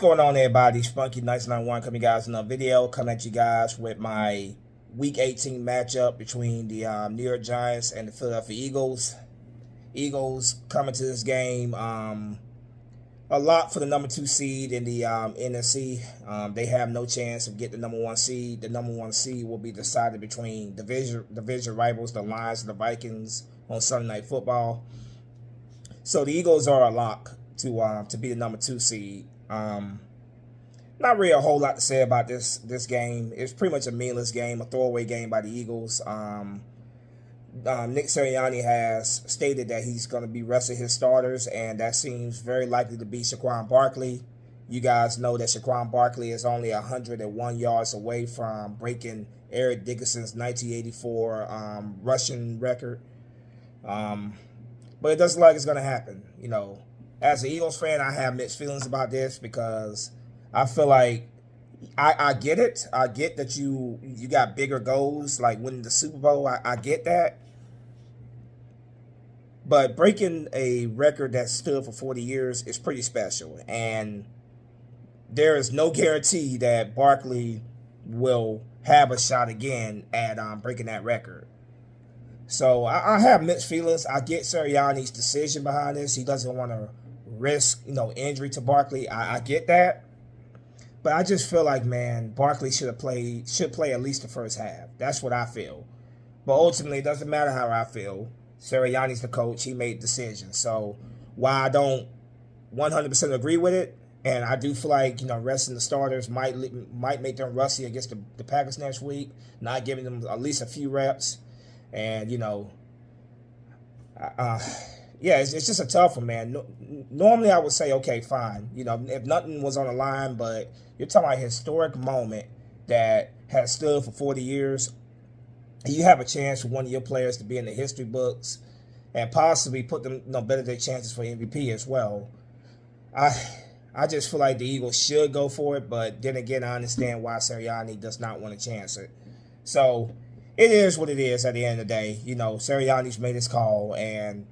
going on, everybody? Spunky Nice 91 coming, guys, in a video coming at you guys with my Week 18 matchup between the New York Giants and the Philadelphia Eagles. Eagles coming to this game a lot for the number 2 seed in the NFC. They have no chance of getting the number 1 seed. The number 1 seed will be decided between division rivals, the Lions and the Vikings, on Sunday Night Football. So the Eagles are a lock to be the number 2 seed. Not really a whole lot to say about this game. It's pretty much a meaningless game, a throwaway game by the Eagles. Nick Sirianni has stated that he's going to be resting his starters, and that seems very likely to be Saquon Barkley. You guys know that Saquon Barkley is only 101 yards away from breaking Eric Dickerson's 1984 rushing record. But it doesn't look like it's going to happen. You know, as an Eagles fan, I have mixed feelings about this because I feel like I get it. I get that you got bigger goals, like winning the Super Bowl. I get that. But breaking a record that stood for 40 years is pretty special. And there is no guarantee that Barkley will have a shot again at breaking that record. So I have mixed feelings. I get Sirianni's decision behind this. He doesn't want to risk, injury to Barkley. I get that. But I just feel like, man, Barkley should play at least the first half. That's what I feel. But ultimately, it doesn't matter how I feel. Sirianni's the coach. He made decisions. So while I don't 100% agree with it, and I do feel like, resting the starters might make them rusty against the Packers next week, not giving them at least a few reps. And, yeah, it's just a tough one, man. Normally, I would say, okay, fine. If nothing was on the line, but you're talking about a historic moment that has stood for 40 years. You have a chance for one of your players to be in the history books and possibly put them, better their chances for MVP as well. I just feel like the Eagles should go for it, but then again, I understand why Sirianni does not want to chance it. So it is what it is at the end of the day. Sirianni's made his call, and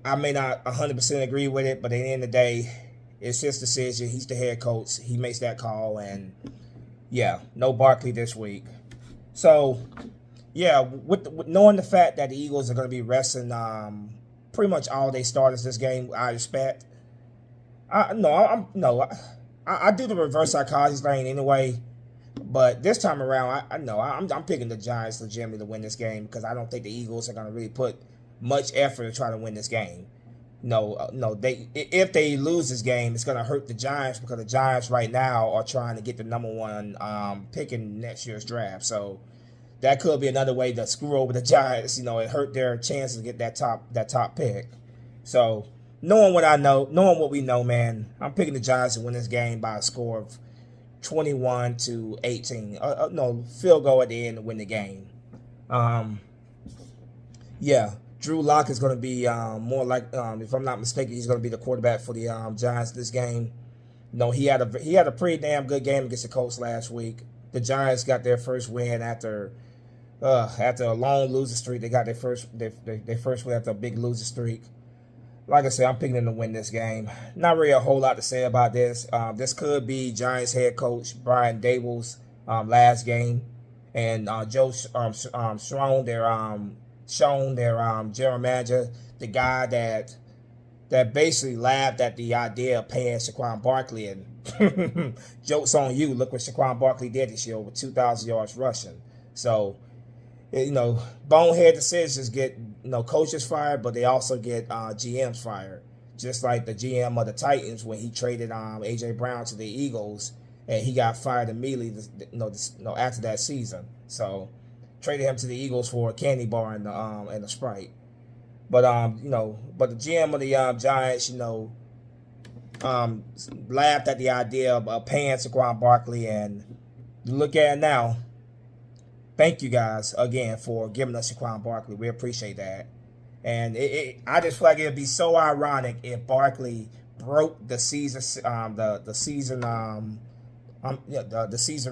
I may not 100% agree with it, but at the end of the day, it's his decision. He's the head coach. He makes that call, and yeah, no Barkley this week. So, yeah, with knowing the fact that the Eagles are going to be resting pretty much all their starters this game, I expect. I do the reverse psychology thing anyway, but this time around, I'm picking the Giants legitimately to win this game because I don't think the Eagles are going to really put much effort to try to win this game. If they lose this game, it's going to hurt the Giants because the Giants right now are trying to get the number 1 pick in next year's draft. So that could be another way to screw over the Giants, and hurt their chances to get that top pick. So knowing what we know, man, I'm picking the Giants to win this game by a score of 21-18. Field goal at the end to win the game. Yeah. Drew Lock is going to be more like, if I'm not mistaken, he's going to be the quarterback for the Giants this game. He had a pretty damn good game against the Colts last week. The Giants got their first win after a long losing streak. They got their first win after a big losing streak. Like I said, I'm picking them to win this game. Not really a whole lot to say about this. This could be Giants head coach Brian Daboll's last game, and Joe Schoen, their general manager, the guy that basically laughed at the idea of paying Saquon Barkley, and jokes on you. Look what Saquon Barkley did this year, over 2,000 yards rushing. So, bonehead decisions get coaches fired, but they also get GMs fired. Just like the GM of the Titans when he traded A.J. Brown to the Eagles, and he got fired immediately after that season. So traded him to the Eagles for a candy bar and a Sprite. But but the GM of the Giants, laughed at the idea of paying Saquon Barkley, and look at it now. Thank you guys again for giving us Saquon Barkley. We appreciate that. And I just feel like it'd be so ironic if Barkley broke the season the season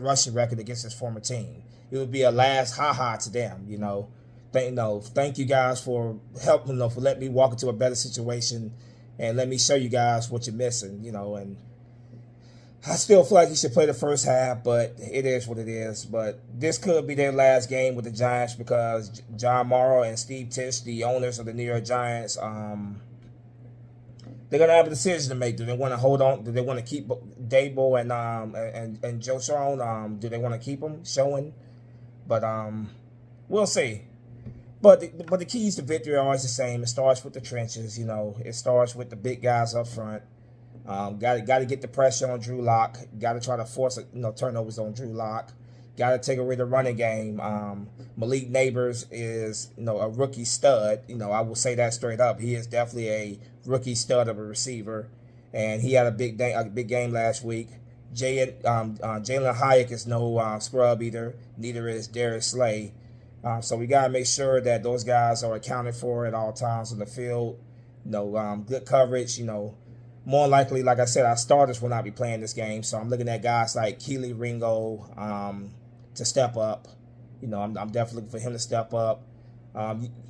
rushing record against his former team. It would be a last ha-ha to them, Thank you guys for helping, for letting me walk into a better situation and let me show you guys what you're missing, and I still feel like he should play the first half, but it is what it is. But this could be their last game with the Giants because John Morrow and Steve Tisch, the owners of the New York Giants, they're gonna have a decision to make. Do they want to hold on? Do they want to keep Dable and Joe Schoen? Do they want to keep them showing? But we'll see. But the keys to victory are always the same. It starts with the trenches. It starts with the big guys up front. Got to get the pressure on Drew Lock. Got to try to force turnovers on Drew Lock. Got to take away the running game. Malik Neighbors is a rookie stud. I will say that straight up. He is definitely a rookie stud of a receiver, and he had a big game last week. Jalen Hyatt is no scrub either. Neither is Darius Slay. So we got to make sure that those guys are accounted for at all times on the field. Good coverage. More likely, like I said, our starters will not be playing this game. So I'm looking at guys like Keely Ringo to step up. I'm definitely looking for him to step up.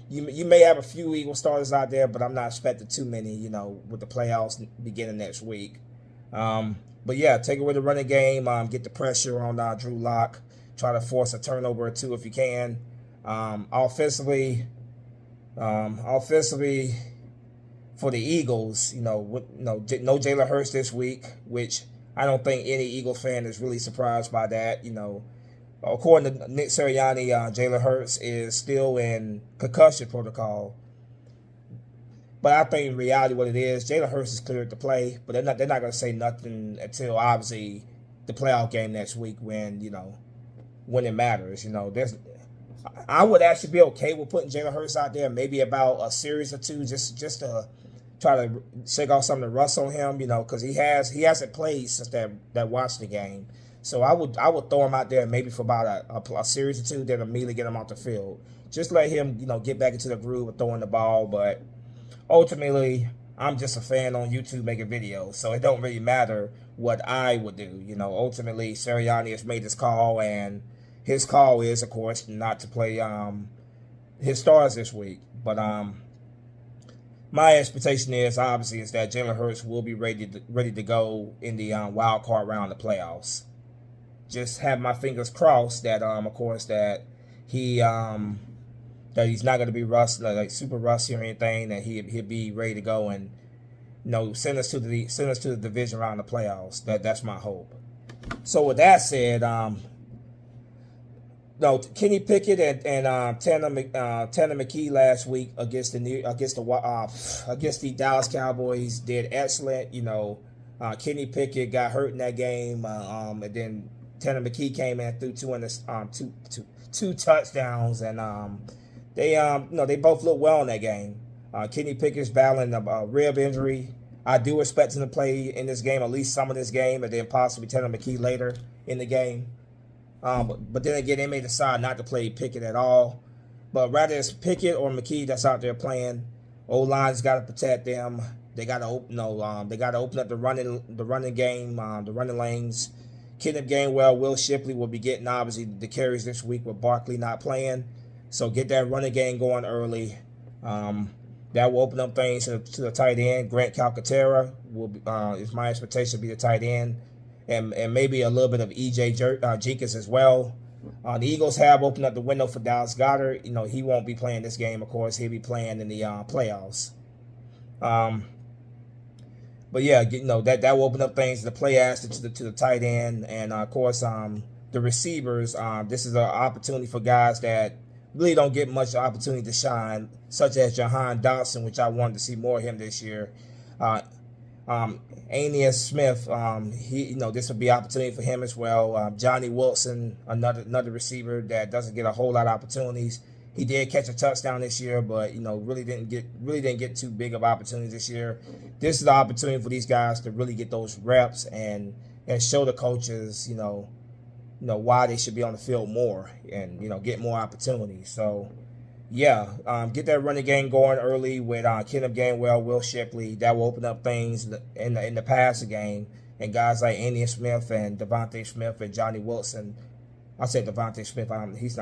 You may have a few Eagle starters out there, but I'm not expecting too many, with the playoffs beginning next week. But yeah, take away the running game, get the pressure on Drew Lock, try to force a turnover or two if you can. Offensively, for the Eagles, no Jalen Hurts this week, which I don't think any Eagle fan is really surprised by that. According to Nick Sirianni, Jalen Hurts is still in concussion protocol. But I think in reality what it is, Jalen Hurts is cleared to play, but they're not going to say nothing until obviously the playoff game next week when it matters. I would actually be okay with putting Jalen Hurts out there, maybe about a series or two, just to try to shake off some of the rust on him, because he hasn't played since that Washington game. So I would throw him out there maybe for about a series or two, then immediately get him off the field. Just let him, get back into the groove of throwing the ball. But ultimately, I'm just a fan on YouTube making videos, so it don't really matter what I would do. Ultimately, Sirianni has made this call, and his call is, of course, not to play his stars this week. But my expectation is that Jalen Hurts will be ready to go in the wild card round of the playoffs. Just have my fingers crossed that, of course, that he's not going to be rusty, like super rusty or anything. That he'll be ready to go and send us to the division round of the playoffs. That's my hope. So with that said, Kenny Pickett and Tanner McKee last week against the Dallas Cowboys did excellent. Kenny Pickett got hurt in that game, and then Tanner McKee came in and threw two touchdowns, and they both looked well in that game. Kenny Pickett's battling a rib injury. I do expect him to play in this game, at least some of this game, and then possibly Tanner McKee later in the game. But then again, they may decide not to play Pickett at all. But rather it's Pickett or McKee that's out there playing. O-line's got to protect them. They got to open up the running game, the running lanes. Kenneth Gainwell, Will Shipley will be getting obviously the carries this week with Barkley not playing. So get that running game going early. That will open up things to the tight end. Grant Calcaterra is my expectation to be the tight end. And maybe a little bit of E.J. Jenkins as well. The Eagles have opened up the window for Dallas Goedert. He won't be playing this game, of course. He'll be playing in the playoffs. But yeah, that will open up things, the play action to the tight end. And, of course, the receivers, this is an opportunity for guys that really don't get much opportunity to shine, such as Jahan Dotson, which I wanted to see more of him this year. Aeneas Smith, this will be an opportunity for him as well. Johnny Wilson, another receiver that doesn't get a whole lot of opportunities. He did catch a touchdown this year, but really didn't get too big of opportunities this year. This is the opportunity for these guys to really get those reps and show the coaches, why they should be on the field more and get more opportunities. So yeah, get that running game going early with Kenneth Gainwell, Will Shipley. That will open up things in the passing game, and guys like Aeneas Smith and Devontae Smith and Johnny Wilson. I said Devontae Smith. He's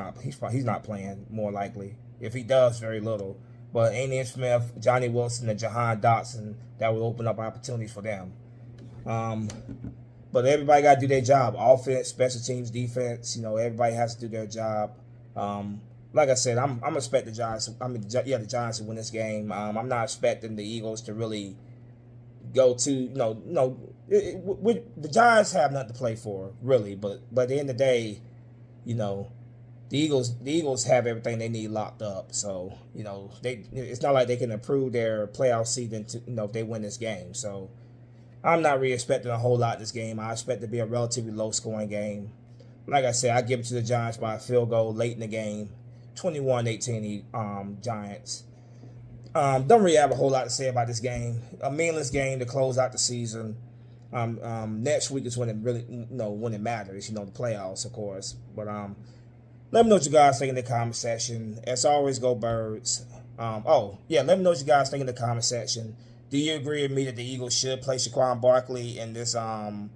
not playing, more likely. If he does, very little. But Aeneas Smith, Johnny Wilson, and Jahan Dotson, that will open up opportunities for them. But everybody got to do their job. Offense, special teams, defense. Everybody has to do their job. Like I said, I'm expecting the Giants. The Giants to win this game. I'm not expecting the Eagles to really go to. The Giants have nothing to play for, really. But at the end of the day, the Eagles have everything they need locked up. So it's not like they can improve their playoff seeding if they win this game. So I'm not really expecting a whole lot this game. I expect it to be a relatively low scoring game. Like I said, I give it to the Giants by a field goal late in the game, 21-18. Giants. Don't really have a whole lot to say about this game. A meaningless game to close out the season. Next week is when it really, when it matters. The playoffs, of course. But let me know what you guys think in the comment section. As always, go Birds. Let me know what you guys think in the comment section. Do you agree with me that the Eagles should play Saquon Barkley in this game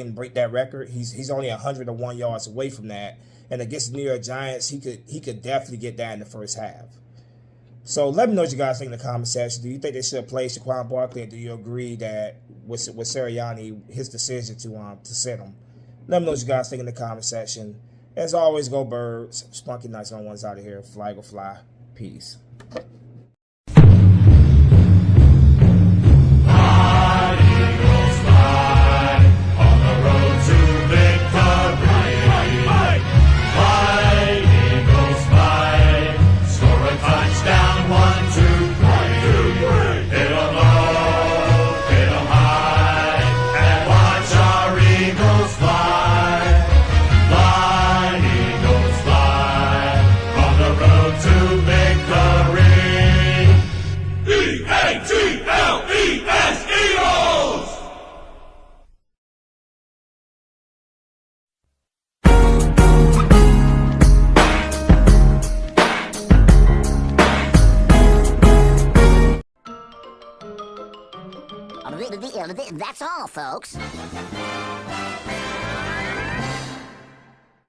and break that record? He's only 101 yards away from that, and against the New York Giants, he could definitely get that in the first half. So let me know what you guys think in the comment section. Do you think they should play Saquon Barkley, and do you agree that with Sirianni, his decision to sit him? Let me know what you guys think in the comment section. As always, go Birds. Spunky Nights on one's out of here. Fly go fly. Peace. That's all, folks.